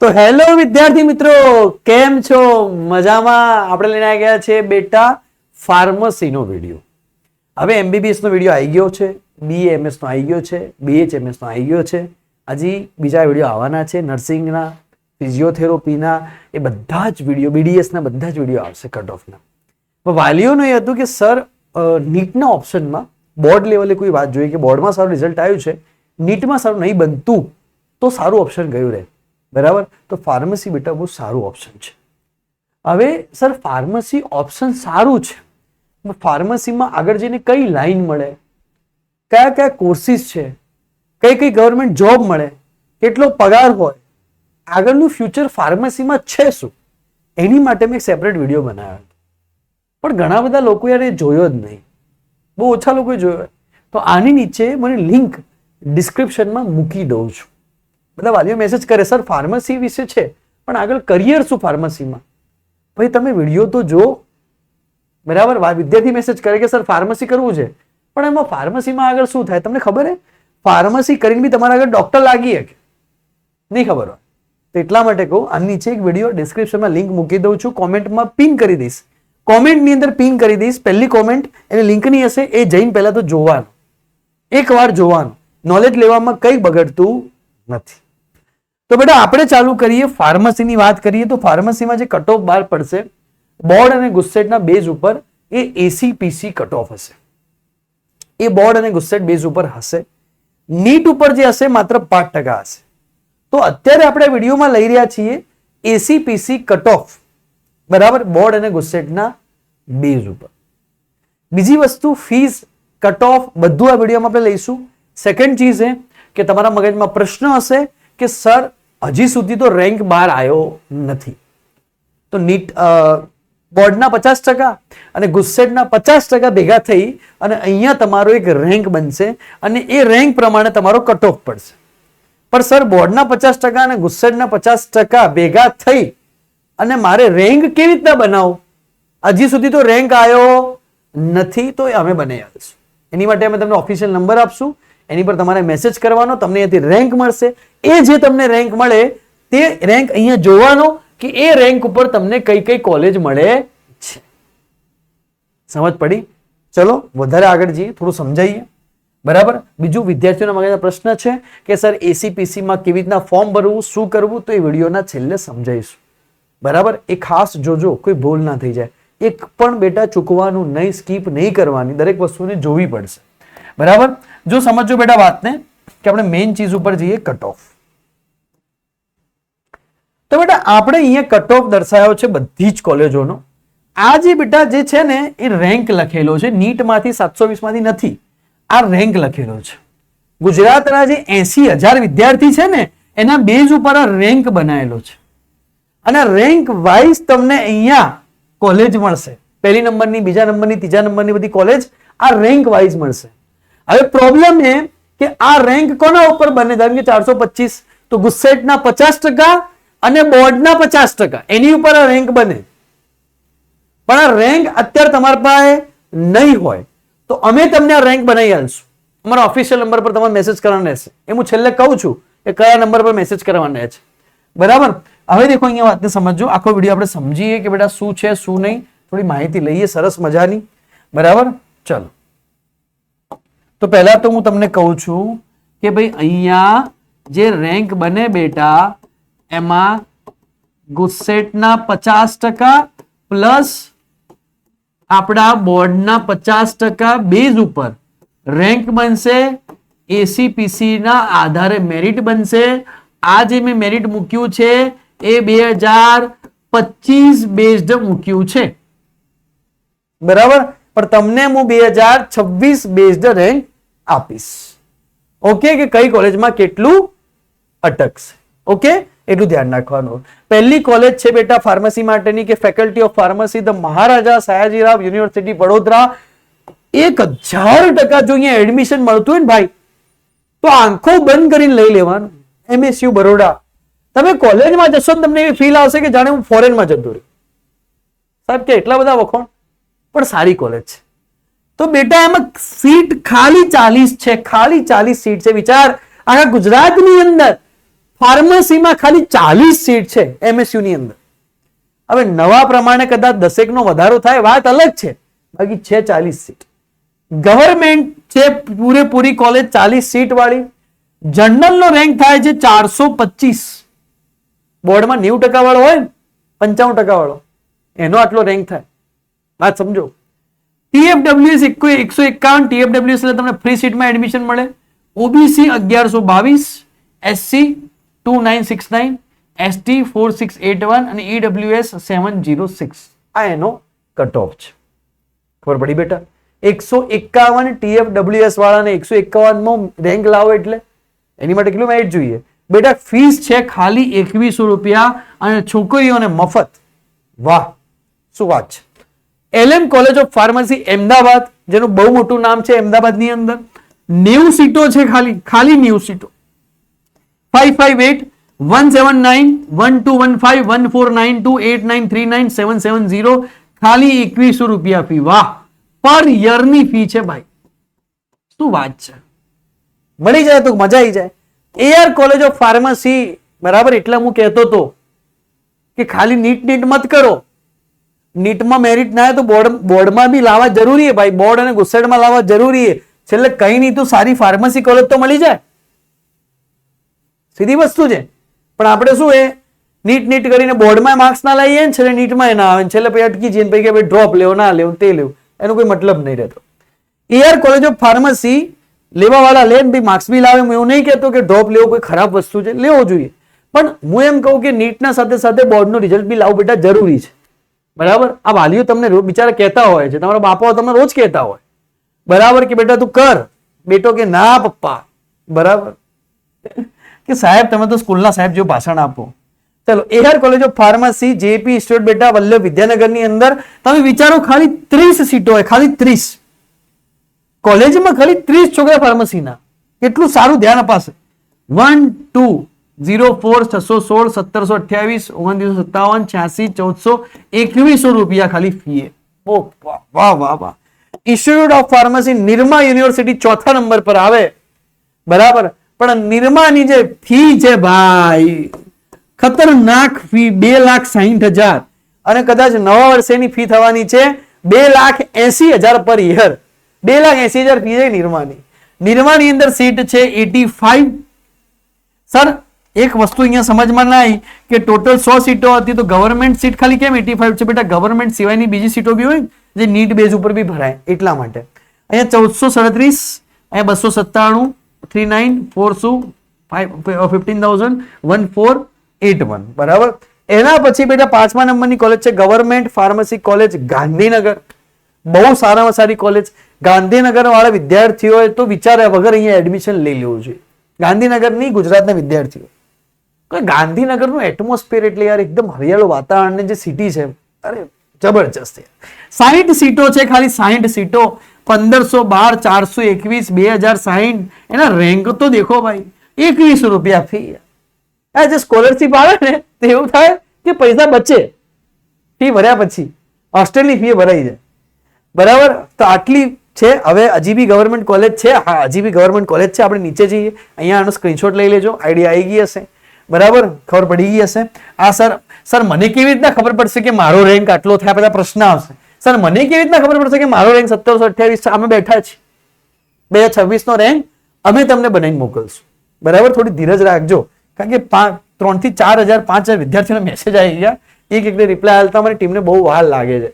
તો હેલો વિદ્યાર્થી મિત્રો, કેમ છો? મજામાં? આપણે લઈને આવી ગયા છે બેટા ફાર્મસીનો વિડીયો. હવે એમબીબીએસ નો વિડીયો આવી ગયો છે, બીએમએસ નો આવી ગયો છે, બીએચએમએસ નો આવી ગયો છે. હજી બીજા વિડીયો આવવાના છે, નર્સિંગના, ફિઝિયોથેરાપીના, એ બધા જ વિડીયો, બીડીએસના બધા જ વિડીયો આવશે કટ ઓફના. વાલીઓનું એ હતું કે સર નીટના ઓપ્શનમાં બોર્ડ લેવલે કોઈ વાત જોઈએ કે બોર્ડમાં સારું રિઝલ્ટ આવ્યું છે, નીટમાં સારું નહીં બનતું તો સારું ઓપ્શન કયું રહે? બરાબર, તો ફાર્મસી બેટા બહુ સારું ઓપ્શન છે. હવે સર ફાર્મસી ઓપ્શન સારું છે, ફાર્મસીમાં આગળ જઈને કઈ લાઈન મળે, કયા કયા કોર્સિસ છે, કઈ કઈ ગવર્મેન્ટ જોબ મળે, કેટલો પગાર હોય, આગળનું ફ્યુચર ફાર્મસીમાં છે શું, એની માટે મેં એક સેપરેટ વિડીયો બનાવ્યો હતો. પણ ઘણા બધા લોકો યાર એ જોયો જ નહીં, બહુ ઓછા લોકોએ જોયો. તો આની નીચે મને લિંક ડિસ્ક્રિપ્શનમાં મૂકી દઉં છું. બધા વાલીઓ મેસેજ કરે સર ફાર્મસી વિશે છે પણ આગળ કરિયર શું ફાર્મસીમાં? ભાઈ તમે વિડીયો તો જો, બરાબર. વિદ્યાર્થી મેસેજ કરે કે સર ફાર્મસી કરવું છે પણ એમાં ફાર્મસીમાં આગળ શું થાય તમને ખબર? ફાર્મસી કરીને બી તમારા આગળ ડોક્ટર લાગી શકે નહીં ખબર હોય. તો એટલા માટે કહું, આની નીચે એક વિડીયો ડિસ્ક્રિપ્શનમાં લિંક મૂકી દઉં છું, કોમેન્ટમાં પિન કરી દઈશ, કોમેન્ટની અંદર પિન કરી દઈશ. પહેલી કોમેન્ટ એની લિંકની હશે, એ જઈને પહેલા તો જોવાનું, એકવાર જોવાનું, નોલેજ લેવામાં કંઈ બગડતું નથી. તો બેટા આપણે ચાલુ કરીએ, ફાર્મસીની વાત કરીએ તો ફાર્મસીમાં જે કટ ઓફ બહાર પડશે બોર્ડ અને ગુસ્સેટના બેઝ ઉપર, એ એસીપીસી કટ ઓફ હશે. એ બોર્ડ અને ગુસ્સેટ બેઝ ઉપર હશે. નીટ ઉપર જે હશે માત્ર 5% હશે. તો અત્યારે આપણે વિડીયોમાં લઈ રહ્યા છીએ એસીપીસી કટ ઓફ, બરાબર, બોર્ડ અને ગુસ્સેટના બેઝ ઉપર. બીજી વસ્તુ ફીસ, કટ ઓફ, બધું આ વિડીયોમાં આપણે લઈશું. સેકન્ડ ચીઝ એ કે તમારા મગજમાં પ્રશ્ન હશે કે સર હજી સુધી તો રેન્ક બહાર આવ્યો નથી, તો નીટ બોર્ડના 50% અને ગુસ્સેટના 50% ભેગા થઈ અને અહીંયા તમારો એક રેન્ક બનશે અને એ રેન્ક પ્રમાણે તમારો કટ ઓફ પડશે. પણ સર બોર્ડના 50% અને ગુસ્સેટના 50% ભેગા થઈ અને મારે રેન્ક કેવી રીતના બનાવું? હજી સુધી તો રેન્ક આવ્યો નથી, તો અમે બનાવી આવીશું. એની માટે અમે તમને ઓફિશિયલ નંબર આપશું, એની પર તમારે મેસેજ કરવાનો, તમને અહીંયાથી રેન્ક મળશે. એ જે તમને રેન્ક મળે તે રેન્ક અહીંયા જોવાનો કે એ રેન્ક ઉપર તમને કઈ કઈ કોલેજ મળે છે. સમજ પડી? ચલો વધારે આગળ જઈએ, થોડું સમજાઈએ, બરાબર. બીજું વિદ્યાર્થીઓના મગજમાં પ્રશ્ન છે કે સર એસીપીસી માં કેવી રીતના ફોર્મ ભરવું, શું કરવું, તો એ વિડીયોના છેલ્લે સમજાઈશું, બરાબર. એ ખાસ જોજો, કોઈ ભૂલ ના થઈ જાય. એક પણ બેટા ચૂકવાનું નહીં, સ્કીપ નહીં કરવાની, દરેક વસ્તુને જોવી પડશે, બરાબર. જો સમજો બેટા વાતને કે આપણે મેઇન ચીજ ઉપર જઈએ, કટ ઓફ. તો બેટા આપણે અહીંયા કટ ઓફ દર્શાવ્યો છે બધી જ કોલેજોનો. આ જે બેટા જે છે ને એ રેન્ક લખેલો છે, નીટમાંથી 720 માંથી નથી, આ રેન્ક લખેલો છે. ગુજરાતના જે 80,000 વિદ્યાર્થી છે ને એના બેઝ ઉપર આ રેન્ક બનાવેલો છે અને રેન્ક વાઇઝ તમને અહીંયા કોલેજ મળશે. પહેલી નંબરની, બીજા નંબરની, ત્રીજા નંબરની બધી કોલેજ આ રેન્ક વાઇઝ મળશે. હવે પ્રોબ્લેમ એ કે આ રેન્ક કોના ઉપર બને? ધારો કે 425, તો ગુસ્સેટના 50% અને બોર્ડના 50%, એની ઉપર આ રેન્ક બને. પણ આ રેન્ક અત્યારે તમારા પાસે નહીં હોય તો અમે તમને આ રેન્ક બનાવી આવીશું. અમારા ઓફિશિયલ નંબર પર તમારે મેસેજ કરવાનો રહેશે. એ હું છેલ્લે કહું છું કે કયા નંબર પર મેસેજ કરવાનો છે, બરાબર. હવે દેખો અહીંયા વાતને સમજો, આખો વિડીયો આપણે સમજીએ કે બેટા શું છે શું નહીં, થોડી માહિતી લઈએ સરસ મજાની, બરાબર. ચલો, તો પહેલા તો હું તમને કહું છું કે ભાઈ અહીંયા જે રેન્ક બને બેટા એમાં ગુસ્સેટના 50% પ્લસ આપણા બોર્ડના 50% બેઝ ઉપર રેન્ક બનશે. એસીપીસી ના આધારે મેરિટ બનશે. આ જે મેં મેરિટ મૂક્યું છે એ 2025 બેઝડ મૂક્યું છે, બરાબર. પણ તમને હું 2026 બેઝડ રેન્ક આપીશ. ઓકે, કે કઈ કોલેજમાં કેટલું અટકશે. ઓકે, એટલું ધ્યાન રાખવાનું. પહેલી કોલેજ છે બેટા ફાર્મસી માટેની કે faculty of pharmacy, the Maharaja Sayajirao university Vadodara. 1000% જો અહીંયા એડમિશન મળતું હોય ને ભાઈ તો આંખો બંધ કરીને લઈ લેવાનું. એમએસયુ બરોડા. તમે કોલેજમાં જશો ને તમને એવી ફીલ આવશે કે જાણે હું ફોરેનમાં જતો રહ્યો. સાહેબ કે એટલા બધા વખોણ, પણ સારી કોલેજ છે. તો બેટા એમાં સીટ ખાલી 40 છે, ખાલી 40 સીટ છે. વિચાર, આખા ગુજરાતની અંદર ફાર્મસીમાં ખાલી 40 સીટ છે MSU ની અંદર. હવે નવા પ્રમાણે કદાચ 10 નો વધારો થાય વાત અલગ છે, બાકી છે 40 સીટ. ગવર્મેન્ટ છે પૂરેપૂરી કોલેજ 40 સીટ વાળી. જનરલ નો રેન્ક થાય છે 425. બોર્ડમાં 90% વાળો હોય, 95% વાળો, એનો આટલો રેન્ક થાય. વાત સમજો. TFWS 151, TFWS એટલે તમને ફ્રી સીટમાં એડમિશન મળે. OBC 1122, SC 2969, ST 4681 અને EWS 706. આ એનો કટ ઓફ છે. ખબર પડી બેટા? 151 TFWS વાળાને 151 માં રેન્ક લાવો એટલે એની માટે કેટલું મેરિટ જોઈએ બેટા? ફીસ છે ખાલી 2100 રૂપિયા અને છોકરીઓને મફત. વાહ, શું વાત છે. LM college of pharmacy Ahmedabad, જેનું બહુ મોટું નામ છે અમદાવાદની અંદર. 90 સીટો છે, ખાલી 90 સીટો. 558 179 1215 1492 8939 770, ખાલી 2100 રૂપિયા ફી. વાહ, પર યર ની ફી છે ભાઈ. શું વાત છે. મળી જાય તો મજા આવી જાય. AR કોલેજ ઓફ ફાર્મસી, બરાબર, એટલે હું કહેતો હતો કે ખાલી નીટ મત કરો. નીટમાં મેરિટ ના તો બોર્ડમાં બી લાવવા જરૂરી છે ભાઈ. બોર્ડ અને ગુસેડમાં લાવવા જરૂરી છે. છેલ્લે કઈ નહીં તો સારી ફાર્મસી કોલેજ તો મળી જાય. સીધી વસ્તુ છે. પણ આપણે શું એ નીટ કરીને બોર્ડમાં માર્ક્સ ના લઈએ ને છેલ્લે નીટમાં ના આવે, છેલ્લે પછી અટકી જઈએ પછી કે ડ્રોપ લેવો, ના લેવું, તે લેવું, એનો કોઈ મતલબ નહીં રહેતો. AR કોલેજ ઓફ ફાર્મસી લેવા વાળા લે ને માર્ક્સ બી લાવે. હું એવું નહીં કહેતો કે ડ્રોપ લેવો કોઈ ખરાબ વસ્તુ છે, લેવો જોઈએ. પણ હું એમ કહું કે નીટના સાથે સાથે બોર્ડનો રિઝલ્ટ બી લાવવું બેટા જરૂરી છે. બરાબર? આ વાલીઓ તમને બિચારા કહેતા હોય છે, તમારા બાપાઓ તમને રોજ કહેતા હોય, બરાબર, કે બેટા તું કર. બેટો કે ના પપ્પા, બરાબર, કે સાહેબ તમે તો સ્કૂલના સાહેબ જેવું ભાષણ આપો. ચલો, AR college of pharmacy JP institute બેટા વલ્લભ વિદ્યાનગરની અંદર. તમે વિચારો ખાલી 30 સીટો હોય, ખાલી 30 કોલેજમાં, ખાલી 30 છોકરા ફાર્મસીના. કેટલું સારું ધ્યાન અપાશે. 1 2 04 616 1728 2957 86 1400 2100 રૂપિયા ખાલી ફી. ઓ વાહ વાહ વાહ. Institute of pharmacy Nirma university 4થા નંબર પર આવે, બરાબર. પણ નિરમાની જે ફી છે ભાઈ, ખતરનાક ફી, 2,60,000. અને કદાચ નવા વર્ષેની ફી થવાની છે 2,80,000 પર યર. 2,80,000 ફી છે નિરમાની. નિરમાની અંદર સીટ છે 85. સર એક વસ્તુ અહીંયા સમજમાં ના આવી કે ટોટલ 100 સીટો હતી તો ગવર્મેન્ટ સીટ ખાલી કેમ 85 છે બેટા? ગવર્મેન્ટ સિવાયની બીજી સીટો બી હોય જે નીટ બેઝ ઉપર બી ભરાય, એટલા માટે. અહીંયા 1437, અહીંયા 297, 3942 15,000 1481, બરાબર. એના પછી બેટા 5મા નંબરની કોલેજ છે ગવર્મેન્ટ ફાર્મસી કોલેજ ગાંધીનગર. બહુ સારામાં સારી કોલેજ. ગાંધીનગર વાળા વિદ્યાર્થીઓએ તો વિચાર્યા વગર અહીંયા એડમિશન લઈ લેવું જોઈએ. ગાંધીનગરની ગુજરાતના વિદ્યાર્થીઓ. ગાંધીનગરનું એટમોસ્ફિયર એટલે યાર એકદમ હરિયાળું વાતાવરણ, જે સિટી છે, અરે જબરજસ્ત. 60 સીટો છે, ખાલી 60 સીટો. 1512 421 2060. એના રેન્ક તો દેખો ભાઈ. 2100 રૂપિયા ફી. આ જે સ્કોલરશીપ આવે ને તો એવું થાય કે પૈસા બચે ફી ભર્યા પછી, હોસ્ટેલની ફી ભરાઈ જાય, બરાબર. તો આટલી છે. હવે હજી બી ગવર્મેન્ટ કોલેજ છે. હા, હજી બી ગવર્મેન્ટ કોલેજ છે. આપણે નીચે જઈએ, અહીંયા આનો સ્ક્રીનશોટ લઈ લેજો. આઈડિયા આવી ગઈ હશે, બરાબર, ખબર પડી ગઈ હશે. આ સર મને કેવી રીતના ખબર પડશે કે મારો રેન્ક આટલો થાય? બધા પ્રશ્ન આવશે. સર મને કેવી રીતના ખબર પડશે કે મારો રેન્ક 1728 છે? અમે બેઠા છીએ, 2026 નો રેન્ક અમે તમને બનાવીને મોકલશું, બરાબર. થોડી ધીરજ રાખજો, કારણ કે 3 થી 4,000 5,000 વિદ્યાર્થીઓના મેસેજ આવી ગયા. એક રિપ્લાય હાલતા અમારી ટીમને બહુ વાર લાગે છે,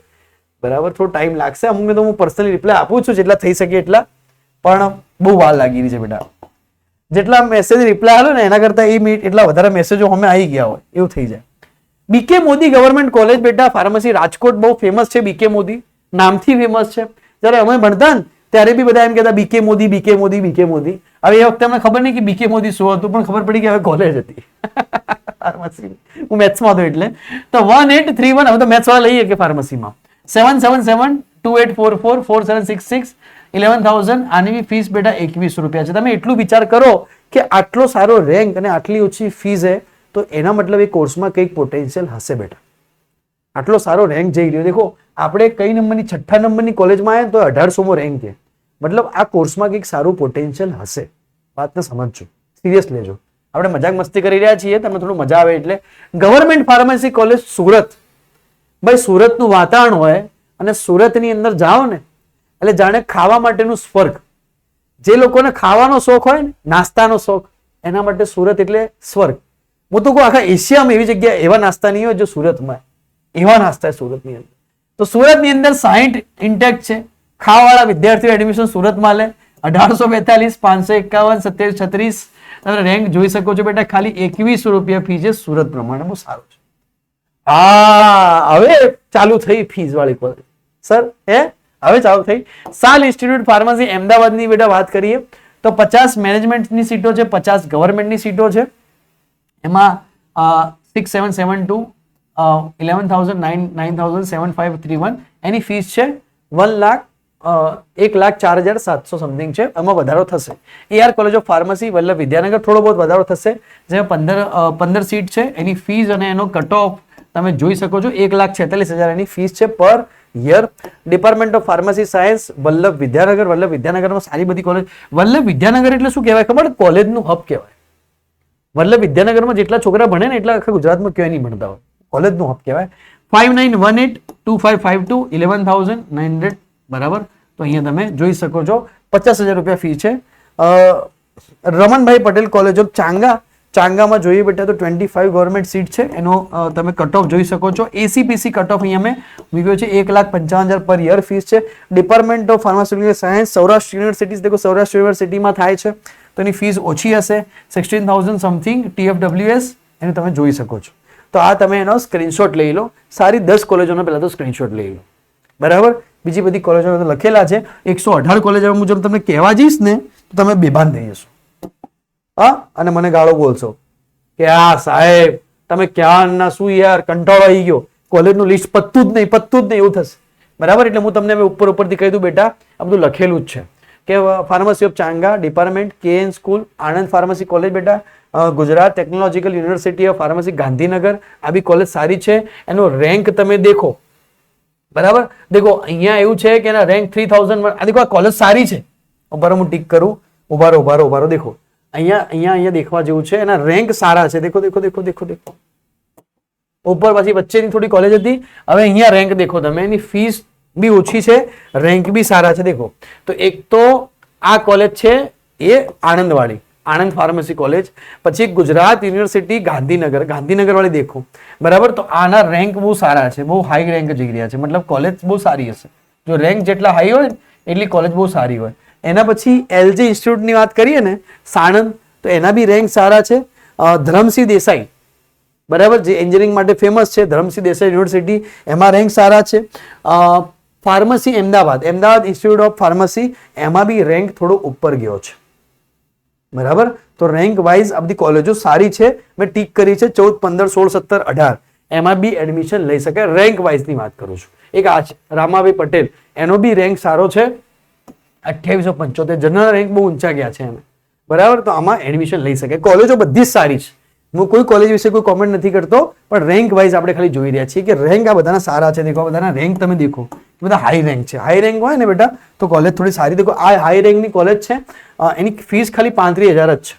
બરાબર. થોડો ટાઈમ લાગશે. અમુકને તો હું પર્સનલી રિપ્લાય આપું છું જેટલા થઈ શકે એટલા, પણ બહુ વાર લાગી રહી છે બેટા. જેટલા મેસેજ રિપ્લાય આલો ને એના કરતા એટલા વધારે મેસેજો અમે આવી ગયા હોય એવું થઈ જાય. BK મોદી ગવર્મેન્ટ કોલેજ બેટા ફાર્મસી રાજકોટ બહુ ફેમસ છે. BK મોદી નામથી ફેમસ છે. જ્યારે અમે ભણતા ને ત્યારે બી બધા એમ કહેતા BK Modi BK Modi BK Modi. હવે એ વખતે અમને ખબર નહીં કે BK મોદી શું હતું, પણ ખબર પડી કે હવે કોલેજ હતી ફાર્મસી. હું મેથ્સમાં હતો એટલે. તો 1831 હવે તો મેથ્સ વાળા લઈએ કે ફાર્મસીમાં 777 2844 4766 11,000. આની ફીસ બેટા 2100 રૂપિયા છે. તમે એટલું વિચાર કરો કે આટલો સારો રેન્ક અને આટલી ઓછી ફીસ છે તો એના મતલબ એ કોર્સમાં કંઈક પોટેન્શિયલ હશે બેટા. આટલો સારો રેન્ક જઈ રહ્યો. દેખો આપણે કઈ નંબરની 6થા નંબરની કોલેજમાં આવ્યા તો 1800મો રેન્ક છે. મતલબ આ કોર્સમાં કંઈક સારું પોટેન્શિયલ હશે. વાતને સમજજો, સિરિયસ લેજો. આપણે મજાક મસ્તી કરી રહ્યા છીએ, તમને થોડું મજા આવે એટલે. Government pharmacy college Surat. ભાઈ સુરતનું વાતાવરણ હોય અને સુરતની અંદર જાઓ ને એટલે જાણે ખાવા માટેનું સ્વર્ગ. જે લોકોને ખાવાનો શોખ હોય ને, નાસ્તાનો શોખ, એના માટે સુરત એટલે સ્વર્ગ. હું તો કહું આખા એશિયામાં એવી જગ્યા એવા નાસ્તા નહીં હોય જો સુરતમાં, એવા નાસ્તા સુરતની અંદર. તો સુરતની અંદર 60 ઇન્ટેક છે. ખાવાવાળા વિદ્યાર્થીઓ એડમિશન સુરતમાં લે. 1842, 551, 2736. તમે રેન્ક જોઈ શકો છો બેટા. ખાલી 2100 રૂપિયા ફી છે સુરત પ્રમાણે. બહુ સારું છે. હવે ચાલુ થઈ ફીસ વાળી કોલેજ સર. હવે ચાલુ થઈ. સાલ ઇન્સ્ટિટ્યૂટ ફાર્મસી અમદાવાદની બેટા વાત કરીએ તો 50 મેનેજમેન્ટની સીટો છે, 50 ગવર્મેન્ટની સીટો છે. એમાં 6772 11,009,731 એની ફીસ છે. 1,04,700 સમથિંગ છે. એમાં વધારો થશે. AR college of pharmacy Vallabh Vidyanagar થોડો બહુ વધારો થશે, જેમાં 15 સીટ છે. એની ફીસ અને એનો કટ ઓફ તમે જોઈ શકો છો. 1,46,000 એની ફીસ છે per year. Department of pharmacy science Vallabh Vidyanagar. Vallabh વિદ્યાનગરમાં સારી બધી કોલેજ. વલ્લભ વિદ્યાનગર એટલે શું કહેવાય ખબર? કોલેજનું હબ કહેવાય. વલ્લભ વિદ્યાનગરમાં જેટલા છોકરા ભણે ને એટલા આખા ગુજરાતમાં ક્યાંય નહીં ભણતા હોય. કોલેજનું હબ કહેવાય. 59182552 11,900 બરાબર. તો અહીંયા તમે જોઈ શકો છો 50,000 રૂપિયા ફી છે. Ramanbhai Patel college of Changa. ચાંગામાં જોઈએ બેટા તો 25 ગવર્મેન્ટ સીટ છે. એનો તમે કટ ઓફ જોઈ શકો છો. એસીપીસી કટ ઓફ અહીંયા મેં મૂક્યો છે. 1,55,000 પર યર ફીસ છે. Department of pharmaceutical science Saurashtra university. દેખો સૌરાષ્ટ્ર યુનિવર્સિટીમાં થાય છે તો એની ફીસ ઓછી હશે. 16,000 સમથિંગ TFWS એને તમે જોઈ શકો છો. તો આ તમે એનો સ્ક્રીનશોટ લઈ લો. સારી 10 કોલેજોનો પહેલા તો સ્ક્રીનશોટ લઈ લો બરાબર. બીજી બધી કોલેજો લખેલા છે. 118 કોલેજો મુજબ તમને કહેવા જઈશ ને તો તમે બેભાન થઈ જશો. અને મને ગાળો બોલશો કે આ સાહેબ તમે ક્યાંના શું યાર કંટાળો આવી ગયો, કોલેજનું લિસ્ટ પતતું જ નહીં એવું થશે બરાબર. એટલે હું તમને ઉપરથી કહી દઉં બેટા, આ બધું લખેલું જ છે કે pharmacy of Changa, department KN school, Anand pharmacy college બેટા, Gujarat technological university of pharmacy Gandhinagar. આ બી કોલેજ સારી છે. એનો રેન્ક તમે દેખો બરાબર. દેખો અહીંયા એવું છે કે એના રેન્ક 3000. આ દેખો આ કોલેજ સારી છે. ઉભારો હું ટીક કરું. ઉભારો દેખો અહીંયા દેખવા જેવું છે. એના રેન્ક સારા છે. દેખો ઉપર પછી વચ્ચેની થોડી કોલેજ હતી. હવે અહીંયા રેન્ક દેખો તમે. એની ફીસ બી ઓછી છે, રેન્ક બી સારા છે. દેખો તો એક તો આ કોલેજ છે એ આણંદવાળી, આણંદ ફાર્મસી કોલેજ. પછી ગુજરાત યુનિવર્સિટી ગાંધીનગર વાળી દેખો બરાબર. તો આના રેન્ક બહુ સારા છે, બહુ હાઈ રેન્ક જઈ રહ્યા છે. મતલબ કોલેજ બહુ સારી હશે. જો રેન્ક જેટલા હાઈ હોય એટલી કોલેજ બહુ સારી હોય. એના પછી LG ઇન્સ્ટિટ્યૂટની વાત કરીએ ને સાણંદ, તો એના બી રેન્ક સારા છે. ધરમસિંહ દેસાઈ બરાબર, જે એન્જિનિયરિંગ માટે ફેમસ છે, ધરમસિંહ દેસાઈ યુનિવર્સિટી, એમાં રેન્ક સારા છે. Pharmacy Ahmedabad institute of pharmacy, એમાં બી રેન્ક થોડો ઉપર ગયો છે બરાબર. તો રેન્ક વાઇઝ આ બધી કોલેજો સારી છે. મેં ટીક કરી છે 14, 15, 16, 17, 18 એમાં બી એડમિશન લઈ શકાય. રેન્ક વાઇઝની વાત કરું છું. એક આ છે રામાભાઈ પટેલ, એનો બી રેન્ક સારો છે 2875. જનરલ રેન્ક બહુ ઊંચા ગયા છે એમ બરાબર. તો આમાં એડમિશન લઈ શકાય. કોલેજો બધી જ સારી છે. હું કોઈ કોલેજ વિશે કોઈ કોમેન્ટ નથી કરતો, પણ રેન્ક વાઇઝ આપણે ખાલી જોઈ રહ્યા છીએ કે રેન્ક આ બધાના સારા છે. દેખો બધાના રેન્ક તમે દેખો, બધા હાઈ રેન્ક છે. હાઈ રેન્ક હોય ને બેટા તો કોલેજ થોડી સારી. દેખો આ હાઈ રેન્કની કોલેજ છે. એની ફીસ ખાલી 35,000 જ છે.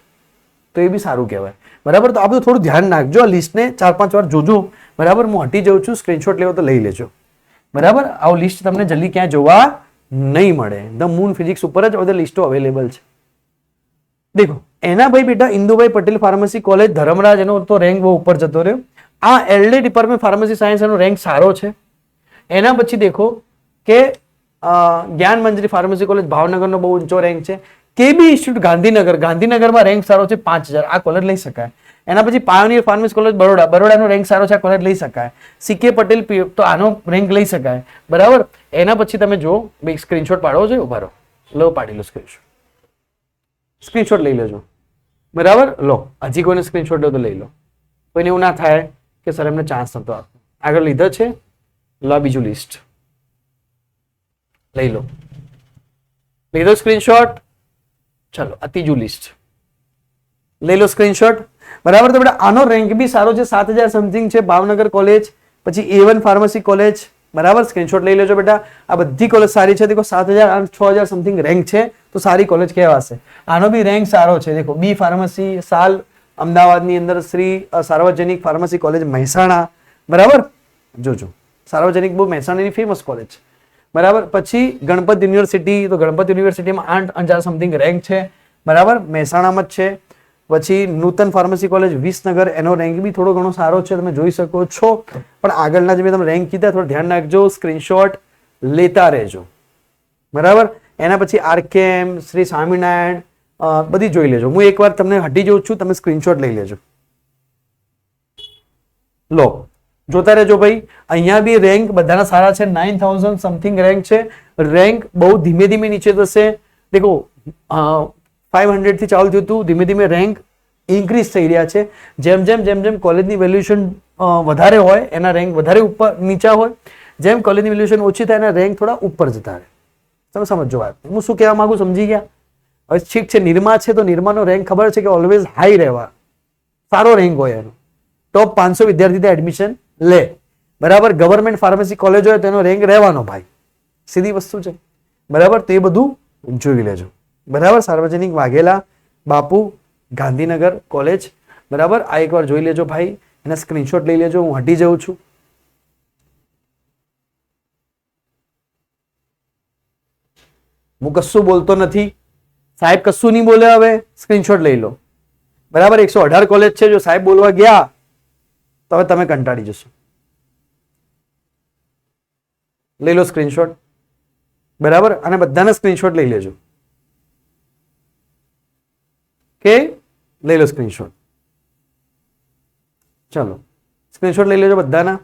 તો એ બી સારું કહેવાય બરાબર. તો આ બધું થોડું ધ્યાન રાખજો. આ લિસ્ટને 4-5 વાર જોજો બરાબર. હું હટી જાઉં છું. સ્ક્રીનશોટ લેવો તો લઈ લેજો બરાબર. આવું લિસ્ટ તમને જલ્દી ક્યાં જોવા નહીં મળે. ધ મૂન ફિઝિક્સ ઉપર જ બધા લિસ્ટો અવેલેબલ છે. દેખો એના ભાઈ બેટા ઇન્દુભાઈ પટેલ ફાર્મસી કોલેજ ધરમરાજ, એનો તો રેન્ક બહુ ઉપર જતો રહ્યો. આ LD ડિપાર્ટમેન્ટ ફાર્મસી સાયન્સ, એનો રેન્ક સારો છે. એના પછી દેખો કે જ્ઞાન મંજરી ફાર્મસી કોલેજ ભાવનગરનો બહુ ઊંચો રેન્ક છે. KB ઇન્સ્ટિટ્યૂટ ગાંધીનગરમાં રેન્ક સારો છે 5000. આ કોલેજ લઈ શકાય. એના પછી પાયોનિયર ફાર્મસી કોલેજ બરોડાનો રેન્ક સારો છે. આ કોલેજ લઈ શકાય. CK પટેલ તો આનો રેન્ક લઈ શકાય બરાબર. એના પછી તમે જો સ્ક્રીનશોટ પાડવો છે, ઉભા રહો, લો પાડી લો સ્ક્રીનશોટ લઈ લેજો બરાબર. લો હજી કોઈને સ્ક્રીનશોટ લો તો લઈ લો. કોઈને એવું ના થાય કે સર એમને ચાન્સ નતો આપતો. આગળ લીધો છે, લો બીજું લિસ્ટ લઈ લો. લીધો સ્ક્રીનશોટ. ચલો આ ત્રીજું લિસ્ટ લઈ લો સ્ક્રીનશોટ બરાબર. તો બેટા આનો રેન્ક બી સારો છે, 7000 સમથિંગ છે. ભાવનગર કોલેજ, પછી A1 ફાર્મસી કોલેજ બરાબર. સ્ક્રીનશોટ લઈ લેજો બેટા. આ બધી કોલેજ સારી છે. દેખો 7000 અને 6000 સમથિંગ રેન્ક છે, તો સારી કોલેજ કહેવાશે. આનો બી રેન્ક સારો છે. દેખો B ફાર્મસી, સાલ અમદાવાદની અંદર શ્રી સાર્વજનિક ફાર્મસી કોલેજ મહેસાણા, બરાબર, જોજો સાર્વજનિક બહુ મહેસાણાની ફેમસ કોલેજ છે, બરાબર. પછી ગણપત યુનિવર્સિટી, તો ગણપત યુનિવર્સિટીમાં 8,000 સમથિંગ રેન્ક છે, બરાબર, મહેસાણામાં જ છે. પછી નૂતન ફાર્મસી કોલેજ વિસનગર, એનો રેન્ક બી થોડો ઘણો સારો છે, તમે જોઈ શકો છો. પણ આગળના જે મેં તમને રેન્ક કીધા થોડું ધ્યાન રાખજો, સ્ક્રીનશોટ લેતા રહેજો, બરાબર. એના પછી આરકેએમ, શ્રી સ્વામિનારાયણ, બધી જોઈ લેજો. હું એકવાર તમને હટી જાઉં છું, તમે સ્ક્રીનશોટ લઈ લેજો. લો, જોતા રહેજો ભાઈ. અહીંયા બી રેન્ક બધાના સારા છે, 9,000 સમથિંગ રેન્ક છે. રેન્ક બહુ ધીમે ધીમે નીચે થશે. દેખો 500 થી ચાલુ થયું હતું, ધીમે ધીમે રેન્ક ઇન્ક્રીઝ થઈ રહ્યા છે. જેમ જેમ કોલેજની વેલ્યુએશન વધારે હોય એના રેન્ક વધારે ઉપર નીચા હોય, જેમ કોલેજની વેલ્યુએશન ઓછી થાય એના રેન્ક થોડા ઉપર જતા રહે. તમે સમજો વાત, હું શું કહેવા માંગુ, સમજી ગયા? હવે ઠીક છે, નિરમા છે તો નિરમાનો રેન્ક ખબર છે કે ઓલવેઝ હાઈ રહેવા, સારો રેન્ક હોય એનો, ટોપ 500 વિદ્યાર્થી એડમિશન લે, બરાબર. ગવર્મેન્ટ ફાર્મસી કોલેજ હોય તો એનો રેન્ક રહેવાનો ભાઈ, સીધી વસ્તુ છે, બરાબર. તો એ બધું જોઈ લેજો, બરાબર. સાર્વજનિક વાઘેલા બાપુ ગાંધીનગર કોલેજ, બરાબર. આ એકવાર જોઈ લેજો ભાઈ, એના સ્ક્રીનશોટ લઈ લેજો. હું હટી જાઉં છું. હું કશું બોલતો નથી સાહેબ, કશું નહીં બોલે. હવે સ્ક્રીનશોટ લઈ લો, બરાબર. 118 કોલેજ છે, જો સાહેબ બોલવા ગયા તો હવે તમે કંટાળી જશો. લઈ લો સ્ક્રીનશોટ, બરાબર. અને બધાના સ્ક્રીનશોટ લઈ લેજો. કે લઈ લો સ્ક્રીનશોટ, ચલો સ્ક્રીનશોટ લઈ લેજો બધાના.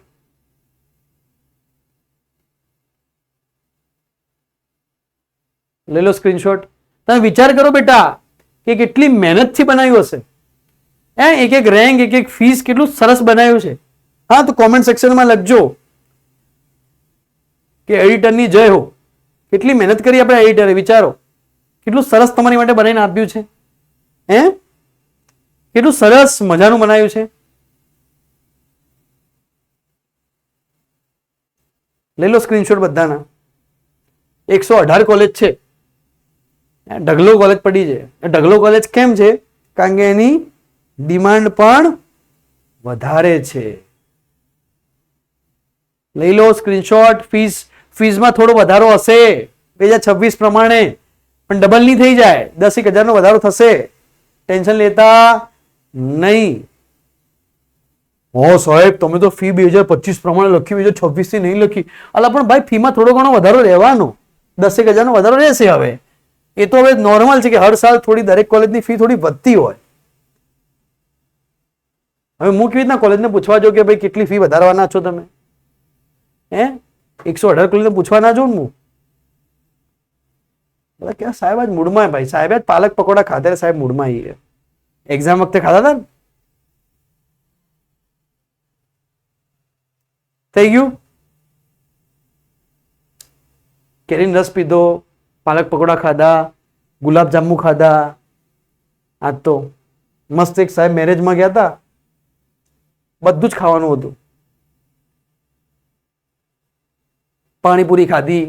લઈ લો સ્ક્રીનશોટ. તમે વિચાર કરો બેટા કે કેટલી મહેનતથી બનાવ્યું હશે, એક એક રેન્ક, એક એક ફીસ કેટલું સરસ બનાવ્યું છે. હા, તો કોમેન્ટ સેક્શનમાં લખજો કે એડિટરની જય હો. કેટલી મહેનત કરી આપણે એડિટરે, વિચારો કેટલું સરસ તમારી માટે બનાવીને આપ્યું છે. કેટલું સરસ મજાનું બનાવ્યું છે. લઈ લો સ્ક્રીનશોટ બધાના. 118 કોલેજ છે, ઢગલો કોલેજ પડી છે. ઢગલો કોલેજ કેમ છે? કારણ કે એની ડિમાન્ડ પણ વધારે છે. લઈ લો સ્ક્રીનશોટ. ફીસમાં થોડો વધારો હશે 2026 પ્રમાણે, પણ ડબલ નહીં થઈ જાય, 10,000 નો વધારો થશે. ટેન્શન લેતા નહીં. ઓ સાહેબ તમે તો ફી 2025 પ્રમાણે લખી, 2026 થી નહીં લખી. અલા પણ ભાઈ ફીમાં થોડો ઘણો વધારો રહેવાનો, 10,000 નો વધારો રહેશે. હવે એ તો હવે નોર્મલ છે કે હર સાલ થોડી દરેક કોલેજની ફી થોડી વધતી હોય. હવે હું કેવી રીતના કોલેજને પૂછવા જાઉં કે ભાઈ કેટલી ફી વધારવાના છો તમે? 118 કોલેજને પૂછવા ના જાઉં હું. કે સાહેબ આજ મૂડમાં, ભાઈ સાહેબ આજ પાલક પકોડા ખાધા, સાહેબ મૂડમાં આવી. એક્ઝામ વખતે ખાધા હતા ને? થઈ ગયું? કેરીનો રસ પીધો, પાલક પકોડા ખાધા, ગુલાબ જાંબુ ખાધા. આજ તો મસ્ત એક સાહેબ મેરેજમાં ગયા હતા, બધું જ ખાવાનું હતું. પાણીપુરી ખાધી,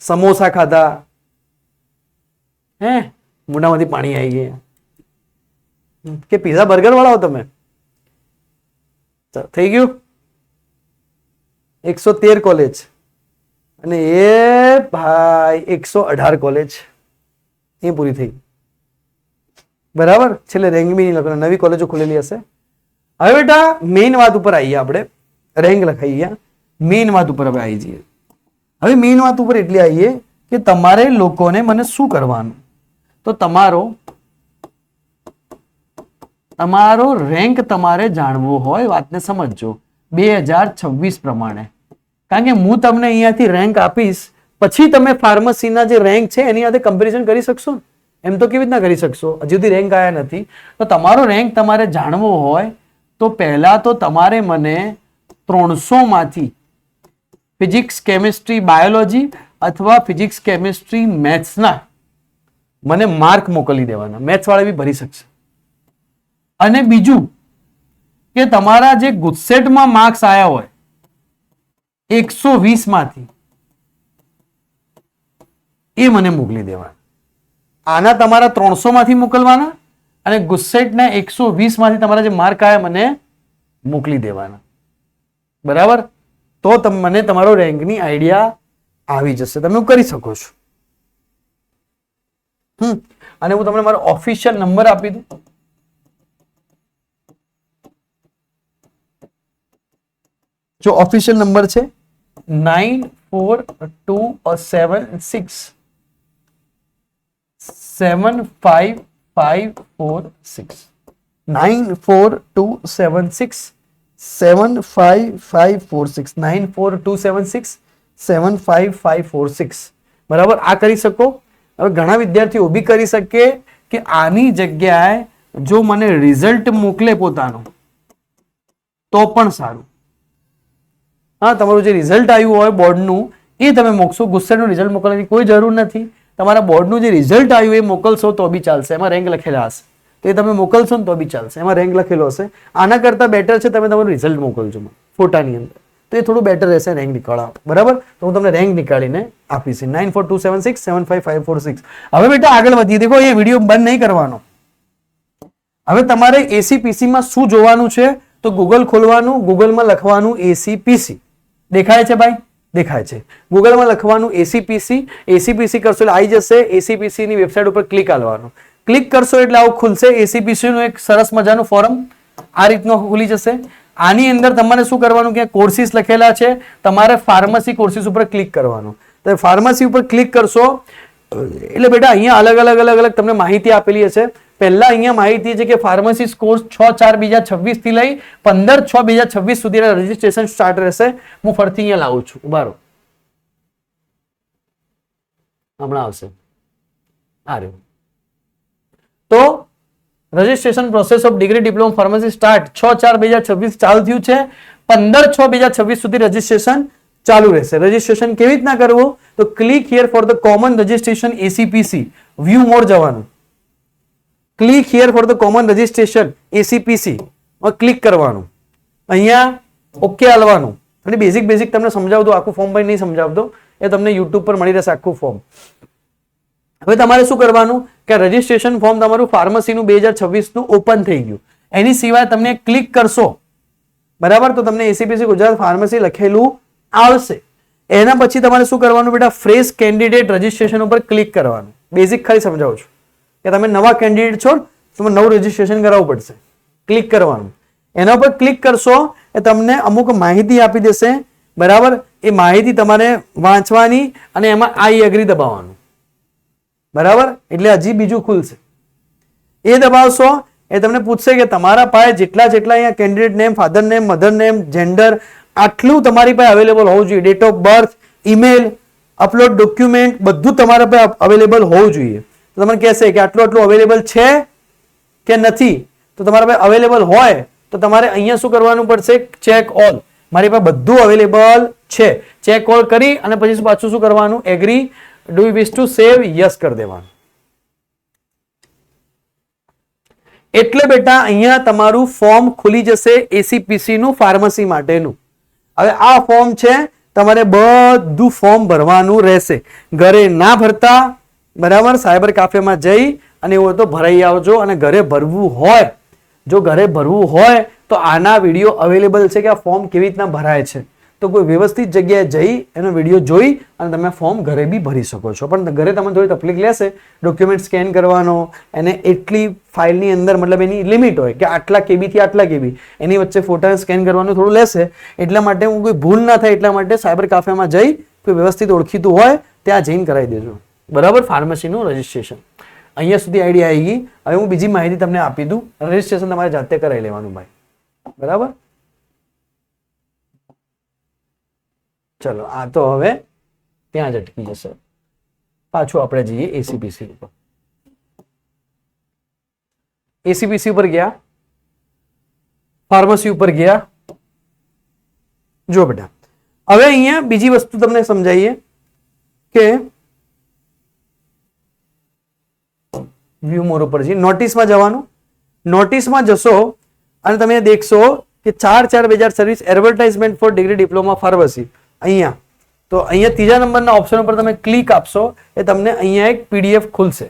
સમોસા ખાધા, મોઢામાંથી પાણી આવી ગયા. કે પીઝા બર્ગર વાળા તમે? થઈ ગયું. 113 કોલેજ અને એ ભાઈ 118 કોલેજ એ પૂરી થઈ, બરાબર. છેલ્લે રેન્ક બી નહીં લખો, નવી કોલેજો ખુલેલી હશે. હવે બેટા મેઇન વાત ઉપર આવીએ આપણે. રેન્ક લખાઈ ગયા, મેઇન વાત ઉપર હવે આવી જઈએ. હવે મેઇન વાત ઉપર એટલે આવીએ કે તમારે લોકોને મને શું કરવાનું. તો તમારો રેન્ક તમારે જાણવો હોય, વાતને સમજજો 2026 પ્રમાણે. કારણ કે હું તમને અહીંયાથી રેન્ક આપીશ, પછી તમે ફાર્મસીના જે રેન્ક છે એની સાથે કમ્પેરિઝન કરી શકશો ને. એમ તો કેવી રીતના કરી શકશો? હજુ સુધી રેન્ક આવ્યા નથી. તો તમારો રેન્ક તમારે જાણવો હોય તો પહેલા તો તમારે મને 300 માંથી ફિઝિક્સ, કેમિસ્ટ્રી, બાયોલોજી અથવા ફિઝિક્સ, કેમિસ્ટ્રી, મેથ્સના મને માર્ક મોકલી દેવાના. મેથ્સ વાળા બી ભરી શકશે. અને બીજું કે તમારા જે ગુજસેટમાં માર્ક્સ આવ્યા હોય 120 માંથી, એ મને મોકલી દેવાના. આના તમારા 300 માંથી મોકલવાના અને ગુસ્સેટના 120 માંથી તમારા જે માર્ક આવ્યા મને મોકલી દેવાના. બરાબર? તો મને તમારો રેન્કની આઈડિયા આવી જશે. તમે કરી શકો છો. અને હું તમને મારો ઓફિશિયલ નંબર આપી દઉં. જો ઓફિશિયલ નંબર છે 9427675546 94276756 9427675546 બરાબર? આ કરી શકો. હવે ઘણા વિદ્યાર્થીઓ બી કરી શકે કે આની જગ્યાએ જો મને રિઝલ્ટ મોકલે પોતાનું તો પણ સારું. હા, તમારું જે રિઝલ્ટ આવ્યું હોય બોર્ડનું એ તમે મોકશો. ગુસ્સેટનું રિઝલ્ટ મોકલવાની કોઈ જરૂર નથી. તમારા બોર્ડનું જે રિઝલ્ટ આવ્યું એ મોકલશો તો બી ચાલશે. એમાં રેન્ક લખેલા હશે તો એ તમે મોકલશો ને તો બી ચાલશે. એમાં રેન્ક લખેલો હશે. આના કરતાં બેટર છે તમે તમારું રિઝલ્ટ મોકલજો ફોટાની અંદર, તો એ થોડું બેટર રહેશે રેન્ક નીકાળવા. બરાબર? તો હું તમને રેન્ક નીકાળીને આપીશ. 9427675546. હવે બેટા આગળ વધીએ. દેખો એ વિડીયો બંધ નહીં કરવાનો. હવે તમારે એસીપીસી માં શું જોવાનું છે? તો ગૂગલ ખોલવાનું, ગૂગલમાં લખવાનું એસીપીસી. દેખાય છે ભાઈ? દેખાય છે. ગૂગલમાં લખવાનું એસીપીસી. એસીપીસી કરશો એટલે આવી જશે. એસીપીસી ની વેબસાઇટ ઉપર ક્લિક આલવાનું. ક્લિક કરશો એટલે આવું ખુલશે. એસીપીસી નું એક સરસ મજાનું ફોરમ આ રીતનું ખુલી જશે. આની અંદર તમારે શું કરવાનું કે કોર્સિસ લખેલા છે. તમારે ફાર્મસી કોર્સિસ ઉપર ક્લિક કરવાનું. તો ફાર્મસી ઉપર ક્લિક કરશો એટલે બેટા અહીંયા અલગ અલગ તમને માહિતી આપેલી હશે. પહેલા અહીંયા માહિતી છે કે ફાર્મસી કોર્સ 6/4/2026 થી લઈ 15/6/2026 સુધીના રજીસ્ટ્રેશન સ્ટાર્ટ રહેશે. હું ફરીથી અહીંયા લાવું છું. ઉભા રહો, હમણાં આવશે. આ રહ્યું. તો registration process of degree diploma pharmacy start 6/4/2026 ચાલુ થયું છે. 15/6/2026 સુધી રજીસ્ટ્રેશન ચાલુ રહેશે. રજીસ્ટ્રેશન કેવી રીતના કરવું? તો click here for the common registration ACPC. View more જવાનું. Click here for the common registration ACPC click કરવાનું. અહીંયા ઓકે હાલવાનું. અને બેઝિક તમને સમજાવતો, આખું ફોર્મ પણ નહીં સમજાવતો, એ તમને યુટ્યુબ પર મળી રહેશે આખું ફોર્મ. હવે તમારે શું કરવાનું કે રજીસ્ટ્રેશન ફોર્મ તમારું ફાર્મસીનું 2026 નું ઓપન થઈ ગયું. એની સિવાય તમને ક્લિક કરશો બરાબર તો તમને એસીપીસી ગુજરાત ફાર્મસી લખેલું આવશે. એના પછી તમારે શું કરવાનું બેટા? ફ્રેશ કેન્ડિડેટ રજીસ્ટ્રેશન ઉપર ક્લિક કરવાનું. બેઝિક ખાલી સમજાવું છું કે તમે નવા કેન્ડિડેટ છો તો નવું રજીસ્ટ્રેશન કરાવવું પડશે. ક્લિક કરવાનું. એના ઉપર ક્લિક કરશો એ તમને અમુક માહિતી આપી દેશે. બરાબર? એ માહિતી તમારે વાંચવાની અને એમાં આઈ એગ્રી દબાવવાનું. બરાબર? એટલે હજી બીજું ખુલશે. એ દબાવશો એ તમને પૂછશે કે તમારા પાસે જેટલા અહીંયા candidate name, father name, mother name, gender આટલું તમારી પાસે અવેલેબલ હોવું જોઈએ. Date of birth, email, upload document બધું તમારા પાસે અવેલેબલ હોવું જોઈએ. તો તમને કહેશે કે આટલું અવેલેબલ છે કે નથી. તો તમારા પાસે અવેલેબલ હોય તો તમારે અહીંયા શું કરવાનું પડશે? Check all. મારી પાસે બધું અવેલેબલ છે. ચેક ઓલ કરી અને પછી પાછું શું કરવાનું? Agree, do you wish to save, yes કરી દેવાનું. એટલે બેટા અહીંયા તમારું ફોર્મ ખુલી જશે એસીપીસી નું ફાર્મસી માટેનું. હવે આ ફોર્મ છે તમારે બધું ફોર્મ ભરવાનું રહેશે. ઘરે ના ભરતા બરાબર સાયબર કાફેમાં જઈ અને એવું તો ભરાઈ આવજો. અને ઘરે ભરવું હોય, જો ઘરે ભરવું હોય તો આના વિડીયો અવેલેબલ છે કે આ ફોર્મ કેવી રીતના ભરાય છે. તો કોઈ વ્યવસ્થિત જગ્યાએ જઈ એનો વિડીયો જોઈ અને તમે ફોર્મ ઘરે બી ભરી શકો છો. પણ ઘરે તમને થોડી તકલીફ લેશે. ડોક્યુમેન્ટ સ્કેન કરવાનો, એને એટલી ફાઇલની અંદર મતલબ એની લિમિટ હોય કે આટલા કેબી થી આટલા કેબી, એની વચ્ચે ફોટા સ્કેન કરવાનું થોડું લેશે. એટલા માટે હું કોઈ ભૂલ ના થાય એટલા માટે સાયબર કાફેમાં જઈ કોઈ વ્યવસ્થિત ઓળખીતું હોય ત્યાં જઈને કરાવી દેજો. બરાબર? ફાર્મસીનું રજીસ્ટ્રેશન અહીંયા સુધી આઈડિયા આવી ગઈ. હવે હું બીજી માહિતી તમને આપી દઉં. રજીસ્ટ્રેશન તમારે જાતે કરાવી લેવાનું ભાઈ. બરાબર? ચલો આ તો હવે ત્યાં જ અટકી જશે. પાછું આપણે જઈએ એસીપીસી ઉપર. એસીપીસી ઉપર ગયા, ફાર્મસી ઉપર ગયા. જો બેટા હવે અહીંયા બીજી વસ્તુ તમને સમજાવીએ કે વ્યૂ મોર ઉપર જઈએ. નોટિસમાં જવાનું. નોટિસમાં જશો અને તમે દેખશો કે 4/4/2026 advertisement four degree diploma pharmacy. અહીંયા તો અહીંયા ત્રીજા નંબરના ઓપ્શન ઉપર તમે ક્લિક આપશો એ તમને અહીંયા એક પીડીએફ ખુલશે.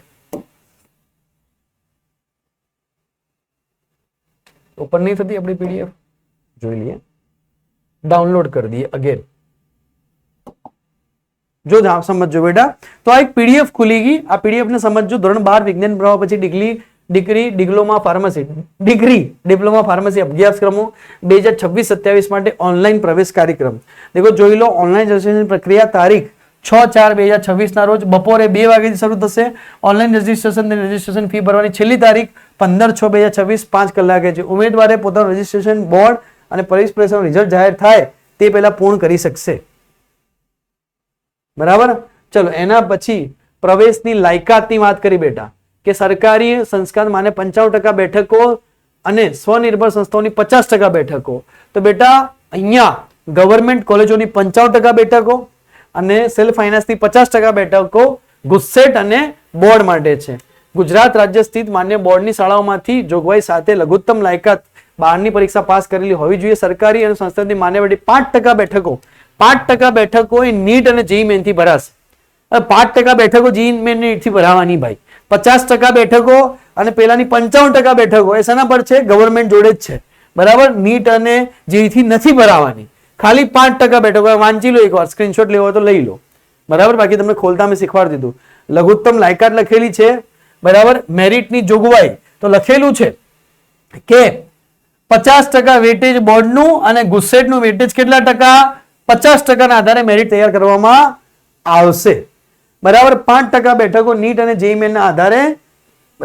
ઓપન નહીં થતી આપણી પીડીએફ, જોઈ લઈએ, ડાઉનલોડ કરી દઈએ અગેન. જો સમજો બેટા, તો આ એક પીડીએફ ખુલી ગઈ. આ પીડીએફ ને સમજો. ધોરણ 12 વિજ્ઞાન પ્રવાહ પછી ડિગ્રી ડિપ્લોમા ફાર્મસી અભ્યાસક્રમો 2026-27 માટે ઓનલાઈન પ્રવેશ કાર્યક્રમ. દેખો જોઈ લો, ઓનલાઈન રજીસ્ટ્રેશન પ્રક્રિયા તારીખ 6/4/2026 ના રોજ બપોરે 2 વાગ્યાથી શરૂ થશે. ઓનલાઈન રજીસ્ટ્રેશન ફી ભરવાની છેલ્લી તારીખ 15/6/2026 5 કલાકે છે. ઉમેદવારે પોતાનું રજીસ્ટ્રેશન બોર્ડ અને પરીક્ષા પરિણામ રિઝલ્ટ જાહેર થાય તે પહેલા પૂર્ણ કરી શકશે. બરાબર. ચલો એના પછી પ્રવેશની લાયકાતની વાત કરી બેટા, કે સરકારી સંસ્થા માને 95% બેઠકો અને સ્વનિર્ભર સંસ્થાઓની 50% બેઠકો. તો બેટા અહીંયા ગવર્મેન્ટ કોલેજોની 55% બેઠકો અને સેલ્ફ ફાઇનાન્સની 50% બેઠકો ગુસ્સેટ અને બોર્ડ માટે છે. ગુજરાત રાજ્ય સ્થિત માન્ય બોર્ડની શાળાઓમાંથી જોગવાઈ સાથે લઘુત્તમ લાયકાત 12ની પરીક્ષા પાસ કરેલી હોવી જોઈએ. સરકારી અને સંસ્થાની માન્ય બેઠક 5% બેઠકો 5% બેઠકો એ નીટ અને જેઈ મેનથી ભરાશે. 5% બેઠકો જેઈ મેન થી ભરાવાની ભાઈ. 50% બેઠકો અને પેલાની 55% બેઠકો એ શેના પર છે? ગવર્મેન્ટ જોડે જ છે. બરાબર. નીટ અને જેઈ થી નથી ભરાવાની, ખાલી 5% બેઠકો. વાંચી લો એકવાર, સ્ક્રીનશોટ લેવો તો લઈ લો. બરાબર. બાકી તમને ખોલતા મેં શીખવાડી દીધું. લઘુત્તમ લાયકાત લખેલી છે. બરાબર. મેરિટની જોગવાઈ તો લખેલું છે કે 50% વેટેજ બોર્ડનું અને ગુસ્સેટનું વેટેજ કેટલા ટકા? 50% ના આધારે મેરિટ તૈયાર કરવામાં આવશે. બરાબર. 5% બેઠકો નીટ અને જેઈ મેનના આધારે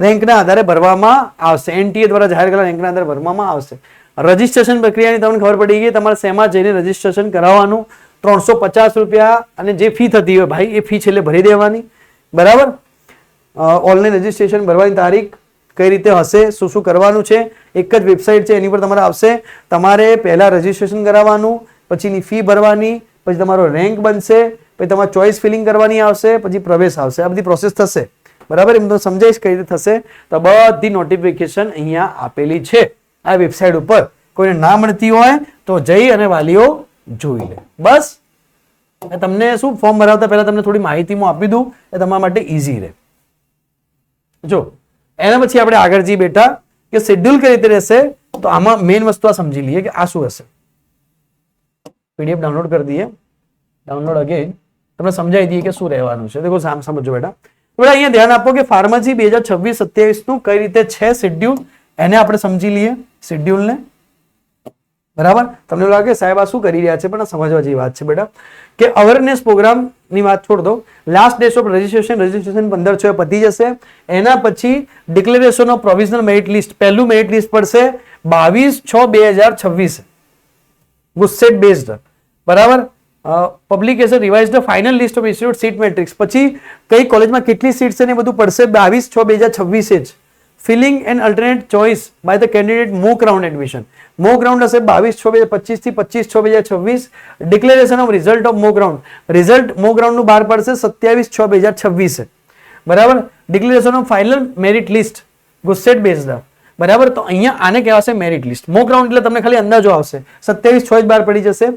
રેન્કના આધારે ભરવામાં આવશે. એનટીએ દ્વારા જાહેર કરેલા રેન્કના આધારે ભરવામાં આવશે. રજીસ્ટ્રેશન પ્રક્રિયાની તમને ખબર પડી ગઈ. તમારે શેમાં જઈને રજીસ્ટ્રેશન કરાવવાનું? 350 રૂપિયા અને જે ફી થતી હોય ભાઈ એ ફી છેલ્લે ભરી દેવાની. બરાબર. ઓનલાઈન રજીસ્ટ્રેશન ભરવાની તારીખ કઈ રીતે હશે, શું શું કરવાનું છે, એક જ વેબસાઇટ છે એની પર તમારે આવશે. તમારે પહેલા રજીસ્ટ્રેશન કરાવવાનું, પછીની ફી ભરવાની, પછી તમારો રેન્ક બનશે, પછી તમારે ચોઇસ ફિલિંગ કરવાની આવશે, પછી પ્રવેશ આવશે. આ બધી પ્રોસેસ થશે. બરાબર. એમ તો સમજાઈશ કઈ રીતે થશે. તો બધી નોટિફિકેશન અહીંયા આપેલી છે આ વેબસાઇટ ઉપર. કોઈને ના મળતી હોય તો જઈ અને વાલીઓ જોઈ લે. બસ. તમને શું ફોર્મ ભરાવતા પહેલા તમને થોડી માહિતી હું આપી દઉં, એ તમારા માટે ઈઝી રહે. જો એના પછી આપણે આગળ જઈએ બેટા કે શેડ્યુલ કઈ રીતે રહેશે. તો આમાં મેઇન વસ્તુ આ સમજી લઈએ કે આ શું હશે. પીડીએફ ડાઉનલોડ કરી દઈએ, ડાઉનલોડ અગેન તમને સમજાવી દઈએ કે શું રહેવાનું છે. દેખો સામ સમજો બેટા. બેટા અહીંયા ધ્યાન આપો કે ફાર્મસી 2026-27 નું કઈ રીતે છે શેડ્યુલ, એને આપણે સમજી લઈએ શેડ્યુલને. બરાબર. તમને લાગે સાહેબ આ શું કરી રહ્યા છે, પણ સમજવા જેવી વાત છે બેટા. કે અવેરનેસ પ્રોગ્રામ ની વાત છોડ દો. લાસ્ટ ડેટ ઓફ રજીસ્ટ્રેશન 15/6 પતી જશે. એના પછી declaration of provisional merit list, પહેલું મેરિટ લિસ્ટ પડશે 22/6/2026 ગુસ્સેટ બેઝડ. બરાબર. Publication revise the final list of institute seat matrix, પછી કઈ કોલેજમાં કેટલી સીટ છે ને બધું પડશે 22/6/2026 જ. Filling and alternate choice by the candidate mock round admission. Mock round હશે 22/6/2025 થી 25/6/2026. Declaration of result of mock round, result mock round નું બહાર પડશે 27/6/2026. બરાબર. Declaration of final merit list GUJCET based. બરાબર. તો અહીંયા આને કહેવાશે મેરિટ લિસ્ટ. મોક રાઉન્ડ એટલે તમને ખાલી અંદાજો આવશે. 27/6 બહાર પડી જશે.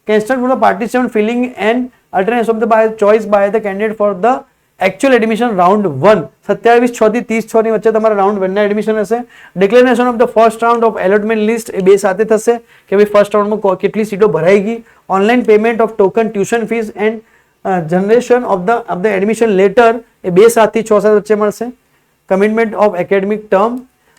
Constant for the participant filling and alternate of the choice by the candidate for the actual admission round 1 27/6 થી 30/6 ની વચ્ચે તમારા રાઉન્ડ 1 ના એડમિશન હશે. Declaration of the first round of allotment list એ બે સાથે થશે કે ભાઈ ફર્સ્ટ રાઉન્ડમાં કેટલી સીટો ભરાઈ ગઈ. Online payment of token tuition fees and generation of the admission letter એ 2 7 થી 6 7 વચ્ચે મળશે. Commitment of academic term,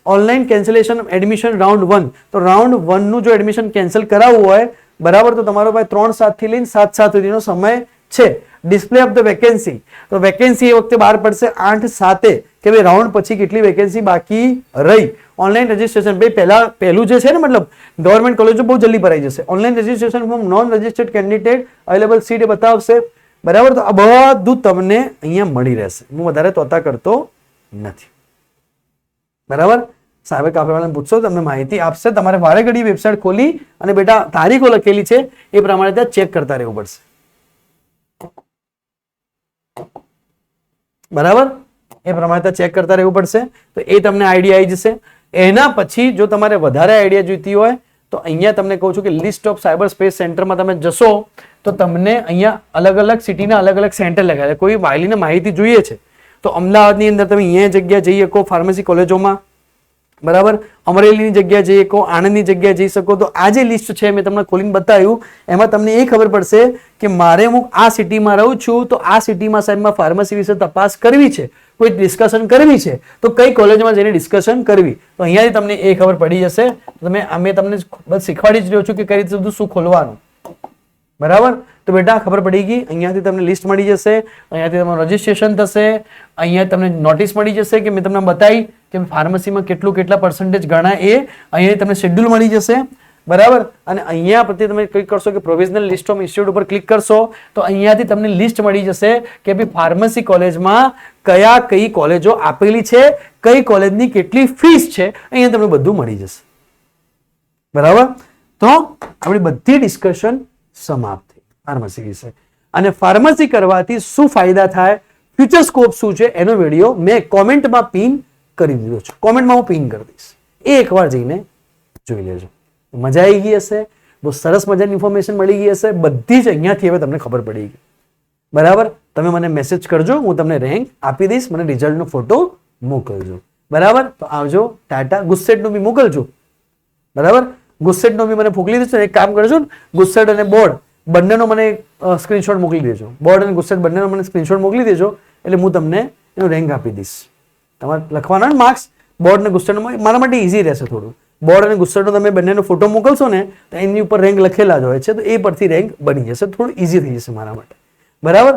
online cancellation of admission round 1. તો રાઉન્ડ 1 નું જો એડમિશન કેન્સલ કરાવવું હોય બરાબર તો તમારો ભાઈ 3/7 થી લઈને 7/7 સુધીનો સમય છે. ડિસ્પ્લે ઓફ ધ વેકેન્સી, તો વેકેન્સી એ વખતે બહાર પડશે 8/7 કે ભાઈ રાઉન્ડ પછી કેટલી વેકેન્સી બાકી રહી. ઓનલાઈન રજીસ્ટ્રેશન ભાઈ પહેલું જે છે ને મતલબ ગવર્મેન્ટ કોલેજો બહુ જલ્દી ભરાઈ જશે. Online registration form non registered candidate available seat એ બતાવશે. બરાબર. તો આ બધું તમને અહીંયા મળી રહેશે. હું વધારે તોતા કરતો નથી. બરાબર. સાહેબ કાફેવાળાને પૂછશો તમને માહિતી આપશે. તમારે વારે ઘડી વેબસાઇટ ખોલી અને બેટા તારીખો લખેલી છે એ પ્રમાણે ત્યાં ચેક કરતા રહેવું પડશે. બરાબર. એ પ્રમાણે ત્યાં ચેક કરતા રહેવું પડશે. તો એ તમને આઈડિયા આવી જશે. એના પછી જો તમારે વધારે આઈડિયા જોઈતી હોય તો અહીંયા તમને કહું છું કે લિસ્ટ ઓફ સાયબર સ્પેસ સેન્ટરમાં તમે જશો તો તમને અહીંયા અલગ અલગ સિટીના અલગ અલગ સેન્ટર લગાવ્યા. કોઈ વાલીને માહિતી જોઈએ છે તો અમદાવાદની અંદર તમે અહીંયા જગ્યા જઈ શકો ફાર્મસી કોલેજોમાં. બરાબર, અમરેલીની જગ્યા જઈ શકો, આણંદની જગ્યા જઈ શકો. તો આ જે લિસ્ટ છે મેં તમને ખોલીને બતાવ્યું, એમાં તમને એ ખબર પડશે કે મારે હું આ સિટીમાં રહું છું તો આ સિટીમાં સાહેબમાં ફાર્મસી વિશે તપાસ કરવી છે, કોઈ ડિસ્કશન કરવી છે, તો કઈ કોલેજમાં જઈને ડિસ્કશન કરવી. તો અહીંયાથી તમને એ ખબર પડી જશે. અમે તમને બસ શીખવાડી જ રહ્યો છું કે કઈ રીતે બધું શું ખોલવાનું. બરાબર, તો બેટા ખબર પડી ગઈ. અહીંયાથી તમને લિસ્ટ મળી જશે, અહીંયાથી તમારું રજીસ્ટ્રેશન થશે, અહીંયા તમને નોટિસ મળી જશે કે મેં તમને બતાવી કે ફાર્મસીમાં કેટલા પર્સન્ટેજ ગણા એ અહીંયા તમને શેડ્યુલ મળી જશે. બરાબર, અને અહીંયા પ્રત્યે તમે ક્લિક કરશો કે પ્રોવિઝનલ લિસ્ટ ઓફ ઇન્સ્ટિટ્યૂટ ઉપર ક્લિક કરશો તો અહીંયાથી તમને લિસ્ટ મળી જશે કે ભાઈ ફાર્મસી કોલેજમાં કઈ કોલેજો આપેલી છે, કઈ કોલેજની કેટલી ફીસ છે, અહીંયા તમને બધું મળી જશે. બરાબર, તો આપણી બધી ડિસ્કશન સમાપ્ત થઈ ફાર્મસી વિશે. અને ફાર્મસી કરવાથી શું ફાયદા થાય, ફ્યુચર સ્કોપ શું છે, એનો વિડીયો મેં કોમેન્ટમાં પિન કરી દીધો છે. કોમેન્ટમાં હું પિન કરી દઈશ, એ એકવાર જઈને જોઈ લેજો. મજા આવી ગઈ હશે, બહુ સરસ મજાની ઇન્ફોર્મેશન મળી ગઈ હશે, બધી જ અહીંયાથી હવે તમને ખબર પડી ગઈ. બરાબર, તમે મને મેસેજ કરજો, હું તમને રેન્ક આપી દઈશ, મને રિઝલ્ટનો ફોટો મોકલજો. બરાબર, તો આવજો, ટાટા. ગુસ્સેટનું બી મોકલજો. બરાબર, ગુસ્સેટનો બી મને મોકલી દેજો. એક કામ કરજો ને, ગુસ્સેટ અને બોર્ડ બંનેનો મને સ્ક્રીનશોટ મોકલી દેજો. બોર્ડ અને ગુસ્સેટ બંનેનો મને સ્ક્રીનશોટ મોકલી દેજો, એટલે હું તમને એનો રેન્ક આપી દઈશ. તમારે લખવાના માર્ક્સ બોર્ડ અને ગુસ્સેટનો મારા માટે ઇઝી રહેશે થોડું. બોર્ડ અને ગુસ્સેટનો તમે બંનેનો ફોટો મોકલશો ને તો એની ઉપર રેન્ક લખેલા જ હોય છે, તો એ પરથી રેન્ક બની જશે, થોડું ઇઝી થઈ જશે મારા માટે. બરાબર,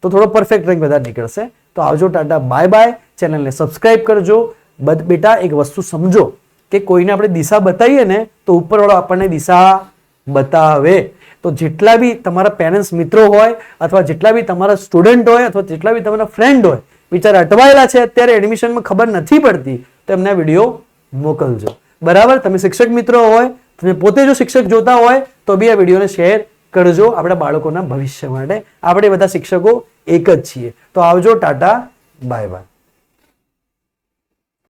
તો થોડો પરફેક્ટ રેન્ક વધારે નીકળશે. તો આવજો, ટાટા, બાય બાય. ચેનલને સબસ્ક્રાઇબ કરજો. બેટા એક વસ્તુ સમજો કે કોઈને આપણે દિશા બતાવીએ ને તો ઉપરવાળો આપણને દિશા બતાવે. તો જેટલા બી તમારા પેરેન્ટ્સ મિત્રો હોય અથવા જેટલા બી તમારા સ્ટુડન્ટ હોય અથવા જેટલા બી તમારા ફ્રેન્ડ હોય, બિચારા અટવાયેલા છે અત્યારે એડમિશનમાં ખબર નથી પડતી, તો એમને વિડીયો મોકલજો. બરાબર, તમે શિક્ષક મિત્રો હોય, તમે પોતે જો શિક્ષક જોતા હોય તો બી આ વિડીયોને શેર કરજો આપણા બાળકોના ભવિષ્ય માટે. આપણે બધા શિક્ષકો એક જ છીએ. તો આવજો, ટાટા, બાય બાય.